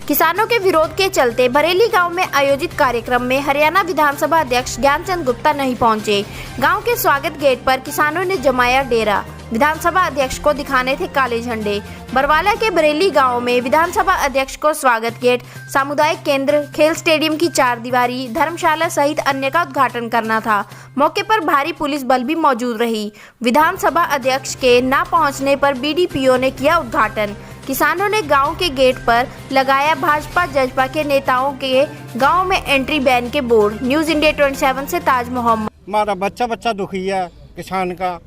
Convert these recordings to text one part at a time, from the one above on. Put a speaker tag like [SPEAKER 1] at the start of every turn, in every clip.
[SPEAKER 1] किसानों के विरोध के चलते बरेली गांव में आयोजित कार्यक्रम में हरियाणा विधानसभा अध्यक्ष ज्ञानचंद गुप्ता नहीं पहुंचे। गांव के स्वागत गेट पर किसानों ने जमाया डेरा। विधानसभा अध्यक्ष को दिखाने थे काले झंडे। बरवाला के बरेली गांव में विधानसभा अध्यक्ष को स्वागत गेट, सामुदायिक केंद्र, खेल स्टेडियम की 4 दीवारी, धर्मशाला सहित अन्य का उद्घाटन करना था। मौके पर भारी पुलिस बल भी मौजूद रही। विधानसभा अध्यक्ष के न पहुंचने पर बीडीपीओ ने किया उद्घाटन। किसानों ने गांव के गेट पर लगाया भाजपा जजपा के नेताओं के गांव में एंट्री बैन के बोर्ड। न्यूज़ इंडिया 27 से ताज मोहम्मद।
[SPEAKER 2] हमारा बच्चा दुखी है किसान का,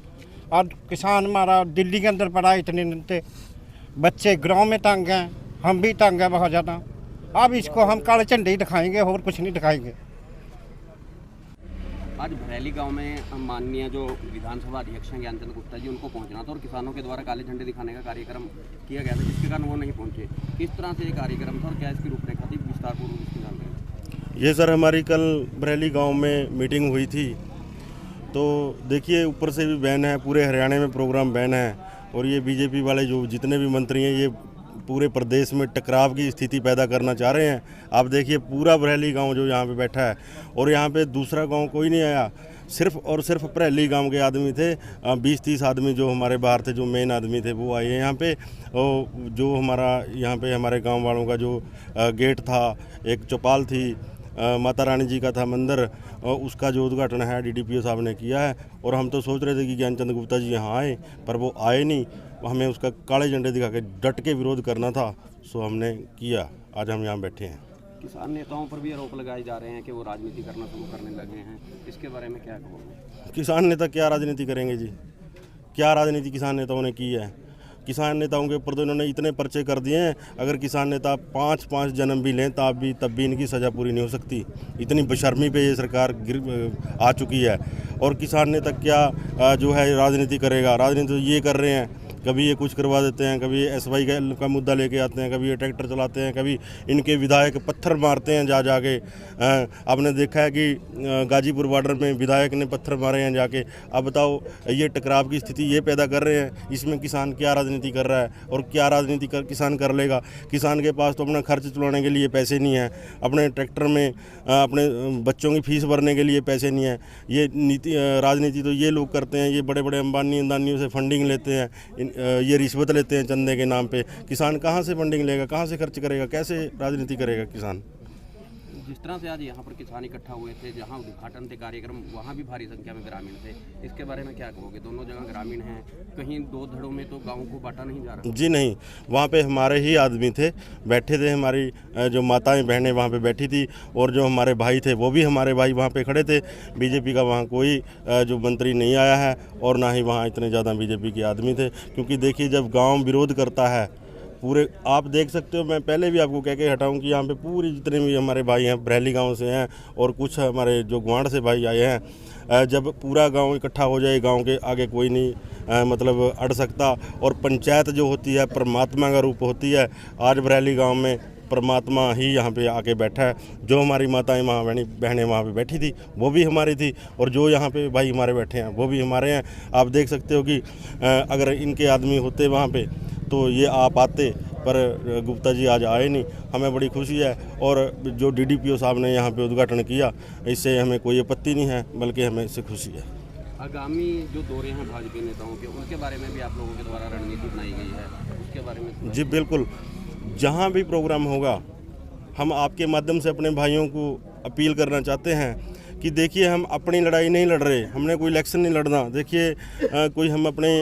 [SPEAKER 2] और किसान हमारा दिल्ली के अंदर पड़ा, इतने दिन बच्चे गाँव में तंग हैं, हम भी तंग हैं बहुत ज़्यादा। अब इसको हम काले झंडे ही दिखाएंगे और कुछ नहीं दिखाएंगे।
[SPEAKER 3] आज बरेली गांव में माननीय जो विधानसभा अध्यक्ष हैं ज्ञानचंद गुप्ता जी, उनको पहुंचना था और किसानों के द्वारा काले झंडे दिखाने का कार्यक्रम किया गया था, जिसके कारण वो नहीं पहुंचे। किस तरह से ये कार्यक्रम था और क्या इसकी रूपरेखा थी, विस्तारपूर्वक इसकी जानकारी।
[SPEAKER 4] ये सर हमारी कल बरेली गांव में मीटिंग हुई थी, तो देखिए ऊपर से भी बैन है, पूरे हरियाणा में प्रोग्राम बैन है। और ये बीजेपी वाले जो जितने भी मंत्री हैं, ये पूरे प्रदेश में टकराव की स्थिति पैदा करना चाह रहे हैं। आप देखिए पूरा बरेली गांव जो यहाँ पे बैठा है, और यहाँ पे दूसरा गांव कोई नहीं आया, सिर्फ और सिर्फ बरेली गांव के आदमी थे। 20-30 आदमी जो हमारे बाहर थे, जो मेन आदमी थे, वो आए हैं यहाँ पे। और जो हमारा यहाँ पे हमारे गांव वालों का जो गेट था, एक चौपाल थी, माता रानी जी का था मंदिर, और उसका जो उद्घाटन है डीडीपीओ साहब ने किया है। और हम तो सोच रहे थे कि ज्ञानचंद गुप्ता जी यहाँ आए, पर वो आए नहीं। हमें उसका काले झंडे दिखा के डट के विरोध करना था, सो हमने किया। आज हम यहाँ बैठे हैं।
[SPEAKER 3] किसान नेताओं पर भी आरोप लगाए जा रहे हैं कि वो राजनीति करना शुरू करने लगे हैं, इसके बारे में क्या कहोगे।
[SPEAKER 4] किसान नेता क्या राजनीति करेंगे जी? क्या राजनीति किसान नेताओं ने की है? किसान नेताओं के ऊपर तो इन्होंने इतने पर्चे कर दिए हैं, अगर किसान नेता 5-5 जन्म भी लें तब भी इनकी सज़ा पूरी नहीं हो सकती। इतनी बेशर्मी पे ये सरकार आ चुकी है। और किसान नेता क्या जो है राजनीति करेगा? राजनीति तो ये कर रहे हैं, कभी ये कुछ करवा देते हैं, कभी एसवाई का मुद्दा लेके आते हैं, कभी ये ट्रैक्टर चलाते हैं, कभी इनके विधायक पत्थर मारते हैं जाके। आपने देखा है कि गाजीपुर बॉर्डर में विधायक ने पत्थर मारे हैं जाके। अब बताओ, ये टकराव की स्थिति ये पैदा कर रहे हैं। इसमें किसान क्या राजनीति कर रहा है और क्या राजनीति किसान कर लेगा? किसान के पास तो अपना खर्च चलाने के लिए पैसे नहीं है, अपने ट्रैक्टर में अपने बच्चों की फीस भरने के लिए पैसे नहीं है। ये राजनीति तो ये लोग करते हैं, ये बड़े बड़े अंबानियों से फंडिंग लेते हैं, ये रिश्वत लेते हैं चंदे के नाम पे। किसान कहाँ से फंडिंग लेगा, कहाँ से खर्च करेगा, कैसे राजनीति करेगा किसान?
[SPEAKER 3] जिस तरह से आज यहाँ पर किसान इकट्ठा हुए थे, जहाँ उद्घाटन थे कार्यक्रम, वहाँ भी भारी संख्या में ग्रामीण थे, इसके बारे में क्या कहोगे? दोनों जगह ग्रामीण हैं, कहीं 2 धड़ों में तो गाँव को बांटा नहीं जा रहा।
[SPEAKER 4] जी नहीं, वहाँ पे हमारे ही आदमी थे, बैठे थे। हमारी जो माताएं बहनें वहाँ पे बैठी थी, और जो हमारे भाई थे वो भी हमारे भाई वहाँ पे खड़े थे। बीजेपी का वहाँ कोई जो मंत्री नहीं आया है, और ना ही वहाँ इतने ज़्यादा बीजेपी के आदमी थे। क्योंकि देखिए, जब गाँव विरोध करता है पूरे, आप देख सकते हो, मैं पहले भी आपको कह के हटाऊं कि यहाँ पे पूरी जितने भी हमारे भाई हैं बरेली गांव से हैं, और कुछ हमारे जो ग्वाड़ से भाई आए हैं। जब पूरा गांव इकट्ठा हो जाए, गांव के आगे कोई नहीं मतलब अड़ सकता। और पंचायत जो होती है परमात्मा का रूप होती है। आज बरेली गांव में परमात्मा ही यहाँ पे आके बैठा है। जो हमारी माताएं बहनें वहाँ पे बैठी थी, वो भी हमारी थी, और जो यहाँ पे भाई हमारे बैठे हैं वो भी हमारे हैं। आप देख सकते हो कि अगर इनके आदमी होते वहाँ पे तो ये आप आते, पर गुप्ता जी आज आए नहीं। हमें बड़ी खुशी है, और जो डीडीपीओ साहब ने यहाँ पे उद्घाटन किया, इससे हमें कोई आपत्ति नहीं है, बल्कि हमें इससे खुशी है।
[SPEAKER 3] आगामी जो दौरे हैं भाजपा नेताओं के, उनके बारे में भी आप लोगों के द्वारा रणनीति बनाई गई है, उसके बारे में? जी
[SPEAKER 4] बिल्कुल, जहाँ भी प्रोग्राम होगा, हम आपके माध्यम से अपने भाइयों को अपील करना चाहते हैं कि देखिए, हम अपनी लड़ाई नहीं लड़ रहे, हमने कोई इलेक्शन नहीं लड़ना। देखिए, कोई हम अपने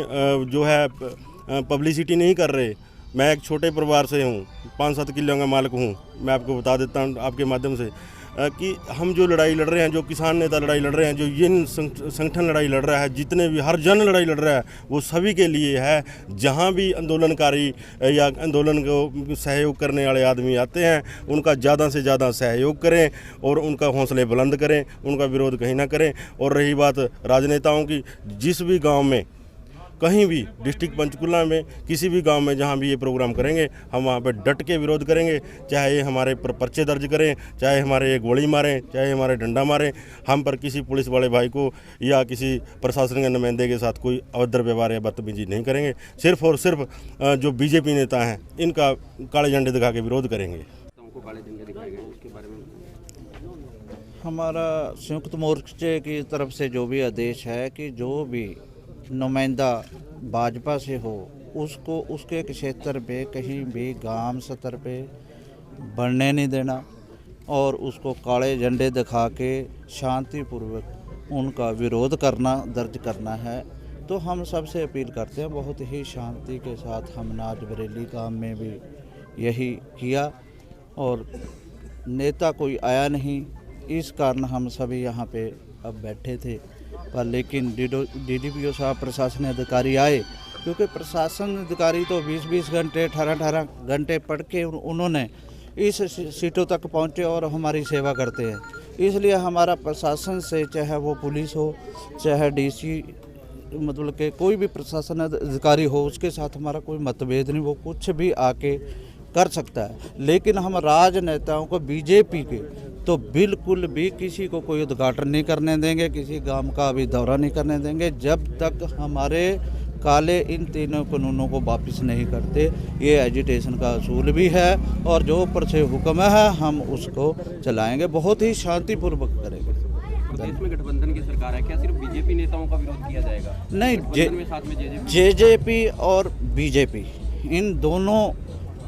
[SPEAKER 4] जो है पब्लिसिटी नहीं कर रहे। मैं एक छोटे परिवार से हूँ, 5-7 किलों का मालिक हूँ। मैं आपको बता देता हूँ आपके माध्यम से कि हम जो लड़ाई लड़ रहे हैं, जो किसान नेता लड़ाई लड़ रहे हैं, जो ये संगठन लड़ाई लड़ रहा है, जितने भी हर जन लड़ाई लड़ रहा है, वो सभी के लिए है। जहाँ भी आंदोलनकारी या आंदोलन को सहयोग करने वाले आदमी आते हैं, उनका ज़्यादा से ज़्यादा सहयोग करें और उनका हौसले बुलंद करें, उनका विरोध कहीं ना करें। और रही बात राजनेताओं की, जिस भी गाँव में, कहीं भी डिस्ट्रिक्ट पंचकुला में किसी भी गांव में जहां भी ये प्रोग्राम करेंगे, हम वहां पे डट के विरोध करेंगे। चाहे ये हमारे पर पर्चे दर्ज करें, चाहे हमारे ये गोली मारें, चाहे हमारे डंडा मारें, हम पर किसी पुलिस वाले भाई को या किसी प्रशासन के नुमाइंदे के साथ कोई अभद्र व्यवहार या बदतमीजी नहीं करेंगे। सिर्फ और सिर्फ जो बीजेपी नेता हैं, इनका काले झंडे दिखा के विरोध करेंगे।
[SPEAKER 3] काले झंडे दिखाए गए हैं, उसके बारे में
[SPEAKER 5] हमारा संयुक्त मोर्चे की तरफ से जो भी आदेश है कि जो भी नुमाइंदा भाजपा से हो उसको उसके क्षेत्र पे कहीं भी गांव स्तर पे बढ़ने नहीं देना और उसको काले झंडे दिखा के शांतिपूर्वक उनका विरोध करना दर्ज करना है। तो हम सबसे अपील करते हैं, बहुत ही शांति के साथ हमने आज बरेली गांव में भी यही किया और नेता कोई आया नहीं, इस कारण हम सभी यहाँ पे अब बैठे थे। पर लेकिन डीडीपीओ साहब प्रशासन अधिकारी आए, क्योंकि प्रशासन अधिकारी तो 20-20 घंटे 18-18 घंटे पढ़ के उन्होंने इस सीटों तक पहुँचे और हमारी सेवा करते हैं। इसलिए हमारा प्रशासन से, चाहे वो पुलिस हो चाहे डीसी, मतलब कि कोई भी प्रशासन अधिकारी हो, उसके साथ हमारा कोई मतभेद नहीं, वो कुछ भी आके कर सकता है। लेकिन हम राजनेताओं को, बीजेपी के, तो बिल्कुल भी किसी को कोई उद्घाटन नहीं करने देंगे, किसी गांव का भी दौरा नहीं करने देंगे जब तक हमारे काले इन तीनों कानूनों को वापस नहीं करते। ये एजिटेशन का असूल भी है और जो ऊपर से हुक्म है हम उसको चलाएंगे, बहुत ही शांतिपूर्वक करेंगे।
[SPEAKER 3] प्रदेश में गठबंधन की सरकार है, क्या सिर्फ बीजेपी नेताओं का विरोध किया जाएगा?
[SPEAKER 5] नहीं,
[SPEAKER 3] गठबंधन में साथ में
[SPEAKER 5] जेजेपी और बीजेपी, इन दोनों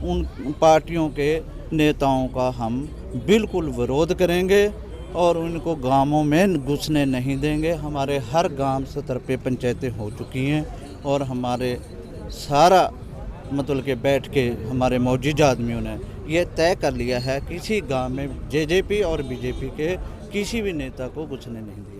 [SPEAKER 5] उन पार्टियों के नेताओं का हम बिल्कुल विरोध करेंगे और उनको गांवों में घुसने नहीं देंगे। हमारे हर गांव स्तर पे पंचायतें हो चुकी हैं और हमारे सारा मतलब के बैठ के हमारे मौजूदा आदमियों ने ये तय कर लिया है, किसी गांव में जेजेपी और बीजेपी के किसी भी नेता को घुसने नहीं देंगे।